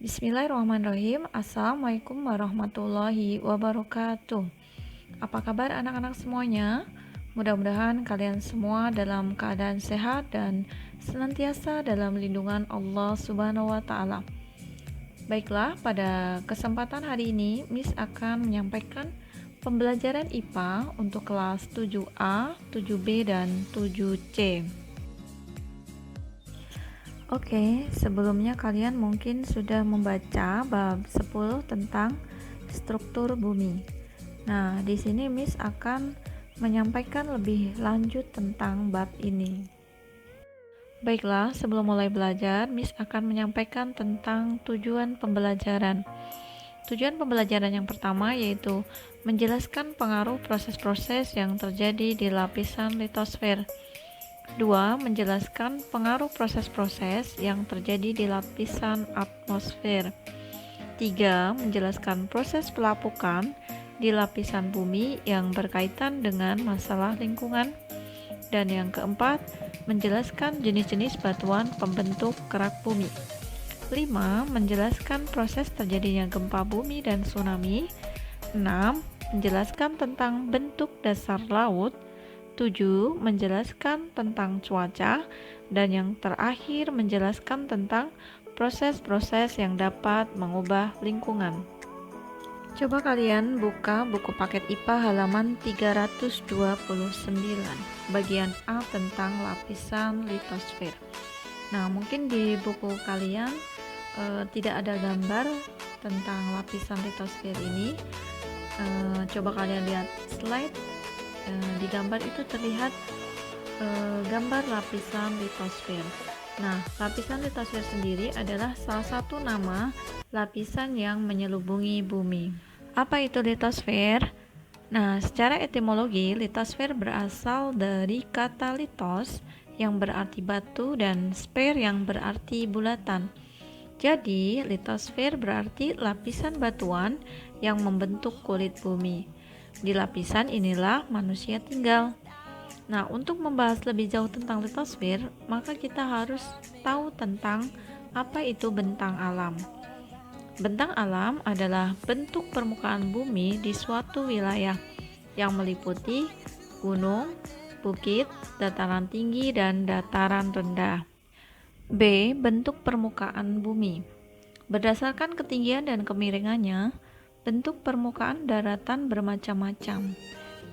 Bismillahirrahmanirrahim. Assalamualaikum warahmatullahi wabarakatuh. Apa kabar anak-anak semuanya? Mudah-mudahan kalian semua dalam keadaan sehat dan senantiasa dalam lindungan Allah Subhanahu wa taala. Baiklah, pada kesempatan hari ini Miss akan menyampaikan pembelajaran IPA untuk kelas 7A, 7B dan 7C. Oke, sebelumnya kalian mungkin sudah membaca bab 10 tentang struktur bumi. Nah, di sini Miss akan menyampaikan lebih lanjut tentang bab ini. Baiklah, sebelum mulai belajar, Miss akan menyampaikan tentang tujuan pembelajaran. Tujuan pembelajaran yang pertama yaitu menjelaskan pengaruh proses-proses yang terjadi di lapisan litosfer. 2. Menjelaskan pengaruh proses-proses yang terjadi di lapisan atmosfer. 3. Menjelaskan proses pelapukan di lapisan bumi yang berkaitan dengan masalah lingkungan. Dan yang keempat, menjelaskan jenis-jenis batuan pembentuk kerak bumi. 5. Menjelaskan proses terjadinya gempa bumi dan tsunami. 6. Menjelaskan tentang bentuk dasar laut. 7. Menjelaskan tentang cuaca, dan yang terakhir menjelaskan tentang proses-proses yang dapat mengubah lingkungan. Coba kalian buka buku paket IPA halaman 329, bagian A tentang lapisan litosfer. Nah, mungkin di buku kalian tidak ada gambar tentang lapisan litosfer ini. Coba kalian lihat slide. Di gambar itu terlihat gambar lapisan litosfer. Nah, lapisan litosfer sendiri adalah salah satu nama lapisan yang menyelubungi bumi. Apa itu litosfer? Nah, secara etimologi, litosfer berasal dari kata litos yang berarti batu dan sfer yang berarti bulatan. Jadi, litosfer berarti lapisan batuan yang membentuk kulit bumi. Di lapisan inilah manusia tinggal. Nah, untuk membahas lebih jauh tentang litosfer, maka kita harus tahu tentang apa itu bentang alam. Bentang alam adalah bentuk permukaan bumi di suatu wilayah yang meliputi gunung, bukit, dataran tinggi, dan dataran rendah. B. Bentuk permukaan bumi. Berdasarkan ketinggian dan kemiringannya, bentuk permukaan daratan bermacam-macam.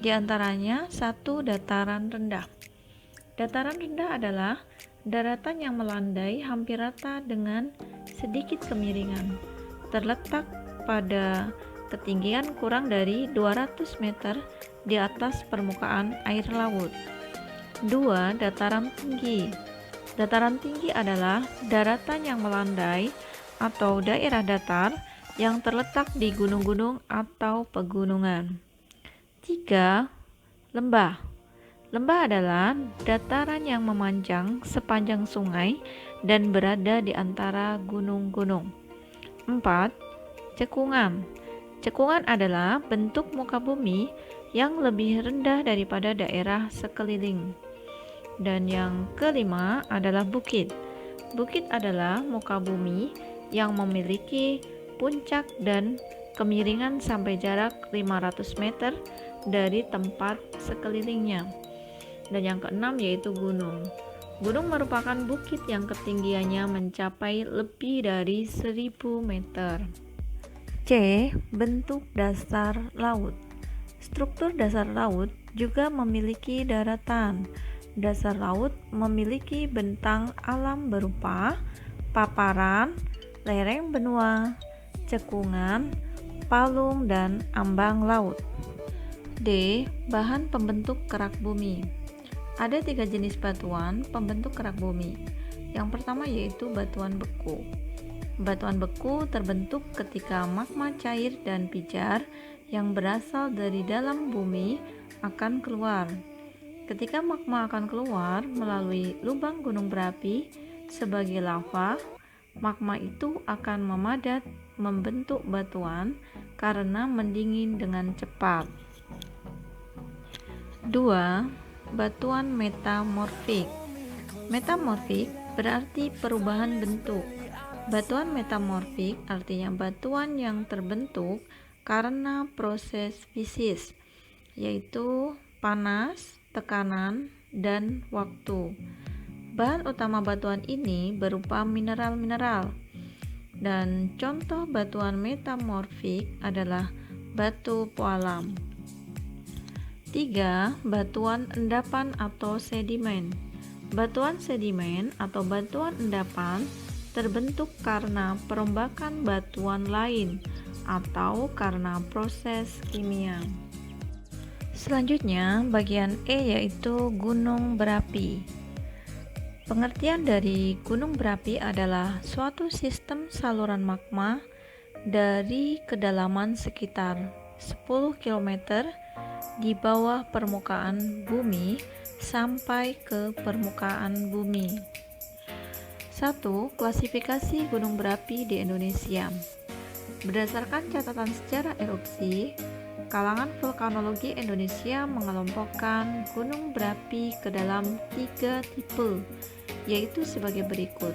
Di antaranya, 1. Dataran rendah. Dataran rendah adalah daratan yang melandai hampir rata dengan sedikit kemiringan, terletak pada ketinggian kurang dari 200 meter di atas permukaan air laut. 2. Dataran tinggi. Dataran tinggi adalah daratan yang melandai atau daerah datar yang terletak di gunung-gunung atau pegunungan. 3. Lembah. Lembah adalah dataran yang memanjang sepanjang sungai dan berada di antara gunung-gunung. 4. Cekungan. Cekungan adalah bentuk muka bumi yang lebih rendah daripada daerah sekeliling. Dan yang kelima adalah bukit. Bukit adalah muka bumi yang memiliki puncak dan kemiringan sampai jarak 500 meter dari tempat sekelilingnya. Dan yang keenam yaitu gunung. Gunung merupakan bukit yang ketinggiannya mencapai lebih dari 1000 meter. C. Bentuk dasar laut. Struktur dasar laut juga memiliki daratan. Dasar laut memiliki bentang alam berupa paparan, lereng benua, cekungan, palung, dan ambang laut. D. Bahan pembentuk kerak bumi. Ada 3 jenis batuan pembentuk kerak bumi. Yang pertama yaitu batuan beku. Batuan beku terbentuk ketika magma cair dan pijar yang berasal dari dalam bumi akan keluar. Ketika magma akan keluar melalui lubang gunung berapi sebagai lava, magma itu akan memadat membentuk batuan karena mendingin dengan cepat. 2. Batuan metamorfik. Metamorfik berarti perubahan bentuk. Batuan metamorfik artinya batuan yang terbentuk karena proses fisis, yaitu panas, tekanan, dan waktu. Bahan utama batuan ini berupa mineral-mineral, dan contoh batuan metamorfik adalah batu pualam. 3. Batuan endapan atau sedimen. Batuan sedimen atau batuan endapan terbentuk karena perombakan batuan lain atau karena proses kimia. Selanjutnya, bagian E yaitu gunung berapi. Pengertian dari gunung berapi adalah suatu sistem saluran magma dari kedalaman sekitar 10 km di bawah permukaan bumi sampai ke permukaan bumi. 1. Klasifikasi gunung berapi di Indonesia. Berdasarkan catatan sejarah erupsi, kalangan vulkanologi Indonesia mengelompokkan gunung berapi ke dalam 3 tipe, yaitu sebagai berikut.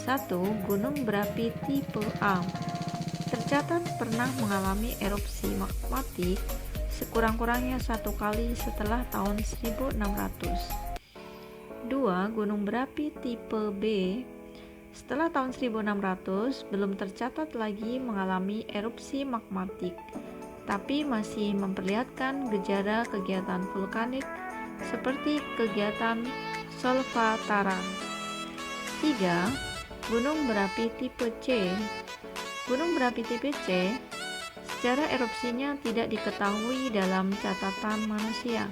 1. Gunung berapi tipe A. Tercatat pernah mengalami erupsi magmatik sekurang-kurangnya 1 kali setelah tahun 1600. 2. Gunung berapi tipe B. Setelah tahun 1600 belum tercatat lagi mengalami erupsi magmatik, tapi masih memperlihatkan gejala kegiatan vulkanik seperti kegiatan solfatara. 3. Gunung berapi tipe C. Gunung berapi tipe C, secara erupsinya tidak diketahui dalam catatan manusia,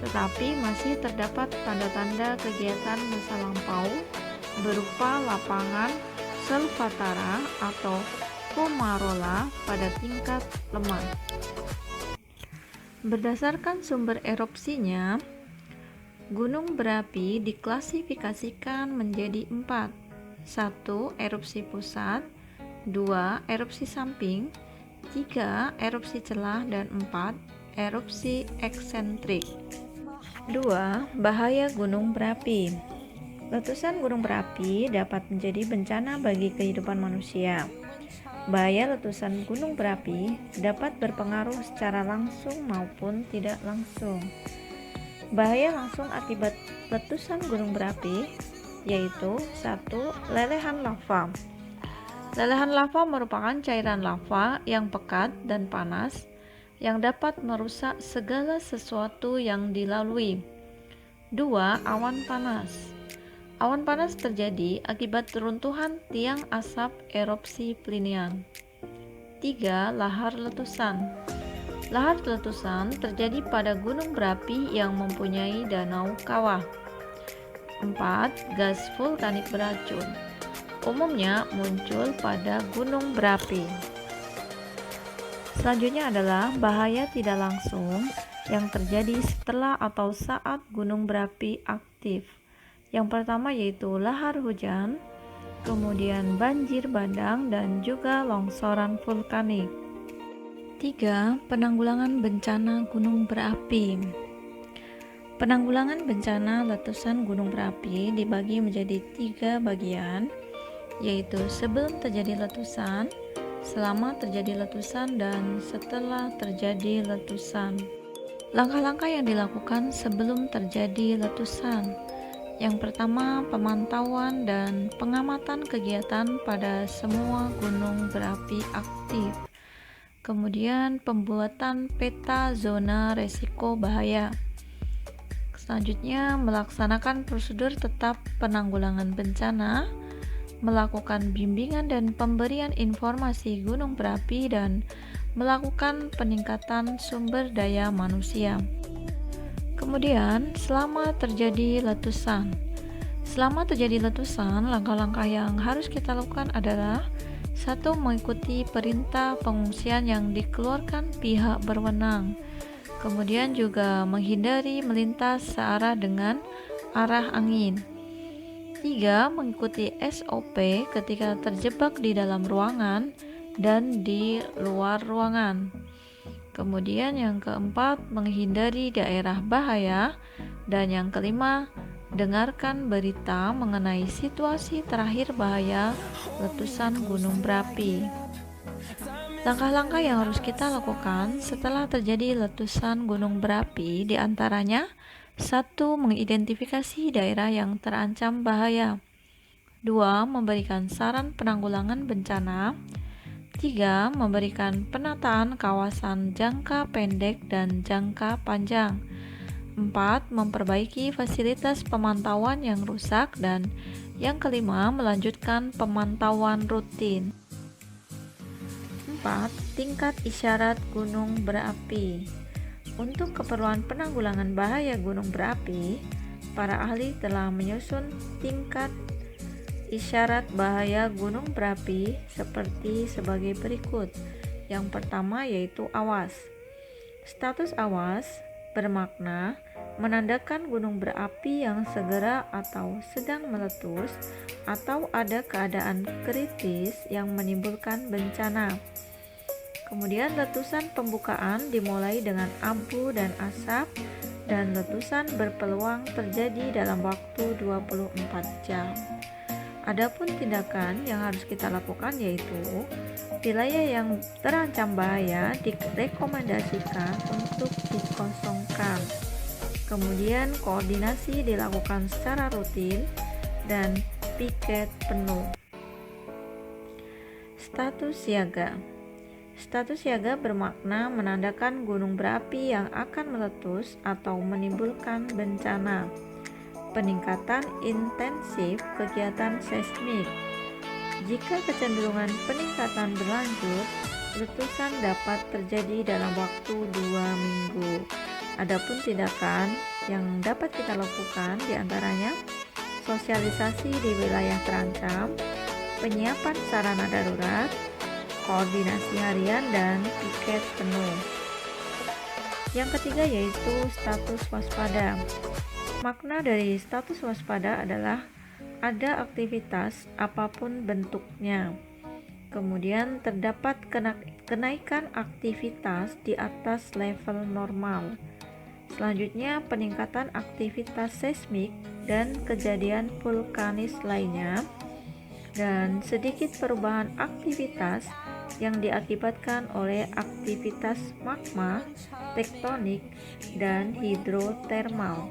tetapi masih terdapat tanda-tanda kegiatan masa lampau berupa lapangan solfatara atau fumarola pada tingkat lemah. Berdasarkan sumber erupsinya, gunung berapi diklasifikasikan menjadi 4. 1. Erupsi pusat, 2. Erupsi samping, 3. Erupsi celah, dan 4. Erupsi eksentrik. 2. Bahaya gunung berapi. Letusan gunung berapi dapat menjadi bencana bagi kehidupan manusia. Bahaya letusan gunung berapi dapat berpengaruh secara langsung maupun tidak langsung. Bahaya langsung akibat letusan gunung berapi yaitu 1. Lelehan lava. Lelehan lava merupakan cairan lava yang pekat dan panas yang dapat merusak segala sesuatu yang dilalui. 2. Awan panas. Awan panas terjadi akibat runtuhan tiang asap erupsi Plinian. 3. Lahar letusan. Lahar letusan terjadi pada gunung berapi yang mempunyai danau kawah. 4. Gas vulkanik beracun. Umumnya muncul pada gunung berapi. Selanjutnya adalah bahaya tidak langsung yang terjadi setelah atau saat gunung berapi aktif. Yang pertama yaitu lahar hujan, kemudian banjir bandang, dan juga longsoran vulkanik. 3. Penanggulangan bencana gunung berapi. Penanggulangan bencana letusan gunung berapi dibagi menjadi 3 bagian, yaitu sebelum terjadi letusan, selama terjadi letusan, dan setelah terjadi letusan. Langkah-langkah yang dilakukan sebelum terjadi letusan. Yang pertama, pemantauan dan pengamatan kegiatan pada semua gunung berapi aktif. Kemudian, pembuatan peta zona resiko bahaya. Selanjutnya, melaksanakan prosedur tetap penanggulangan bencana, melakukan bimbingan dan pemberian informasi gunung berapi, dan melakukan peningkatan sumber daya manusia. Kemudian, selama terjadi letusan. Selama terjadi letusan, langkah-langkah yang harus kita lakukan adalah 1. Mengikuti perintah pengungsian yang dikeluarkan pihak berwenang. Kemudian juga menghindari melintas searah dengan arah angin. 3. Mengikuti SOP ketika terjebak di dalam ruangan dan di luar ruangan. Kemudian yang keempat, menghindari daerah bahaya. Dan yang kelima, Dengarkan berita mengenai situasi terakhir bahaya letusan gunung berapi. Langkah-langkah yang harus kita lakukan setelah terjadi letusan gunung berapi diantaranya: 1. Mengidentifikasi daerah yang terancam bahaya. 2. Memberikan saran penanggulangan bencana. 3. Memberikan penataan kawasan jangka pendek dan jangka panjang. 4. Memperbaiki fasilitas pemantauan yang rusak. Dan yang kelima, melanjutkan pemantauan rutin. 4. Tingkat isyarat gunung berapi. Untuk keperluan penanggulangan bahaya gunung berapi, para ahli telah menyusun tingkat isyarat bahaya gunung berapi seperti sebagai berikut. Yang pertama yaitu awas. Status awas bermakna menandakan gunung berapi yang segera atau sedang meletus atau ada keadaan kritis yang menimbulkan bencana. Kemudian letusan pembukaan dimulai dengan abu dan asap, dan letusan berpeluang terjadi dalam waktu 24 jam. Adapun tindakan yang harus kita lakukan yaitu wilayah yang terancam bahaya direkomendasikan untuk dikosongkan. Kemudian koordinasi dilakukan secara rutin dan piket penuh. Status siaga. Status siaga bermakna menandakan gunung berapi yang akan meletus atau menimbulkan bencana. Peningkatan intensif kegiatan seismik. Jika kecenderungan peningkatan berlanjut, letusan dapat terjadi dalam waktu 2 minggu. Adapun tindakan yang dapat kita lakukan diantaranya sosialisasi di wilayah terancam, penyiapan sarana darurat, koordinasi harian, dan piket penuh. Yang ketiga yaitu status waspada. Makna dari status waspada adalah ada aktivitas apapun bentuknya. Kemudian terdapat kenaikan aktivitas di atas level normal. Selanjutnya peningkatan aktivitas seismik dan kejadian vulkanis lainnya, dan sedikit perubahan aktivitas yang diakibatkan oleh aktivitas magma, tektonik, dan hidrotermal.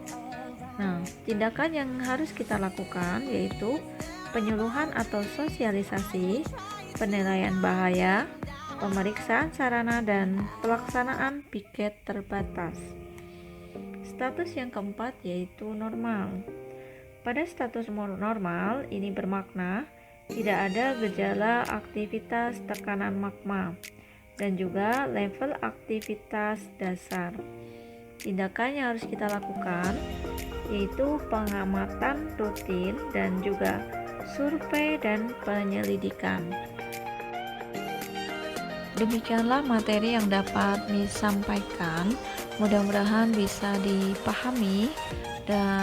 Nah, tindakan yang harus kita lakukan yaitu penyuluhan atau sosialisasi, penilaian bahaya, pemeriksaan sarana, dan pelaksanaan piket terbatas. Status yang keempat yaitu normal. Pada status normal ini bermakna tidak ada gejala aktivitas tekanan magma dan juga level aktivitas dasar. Tindakan yang harus kita lakukan yaitu pengamatan rutin dan juga survei dan penyelidikan. Demikianlah materi yang dapat disampaikan. Mudah-mudahan bisa dipahami dan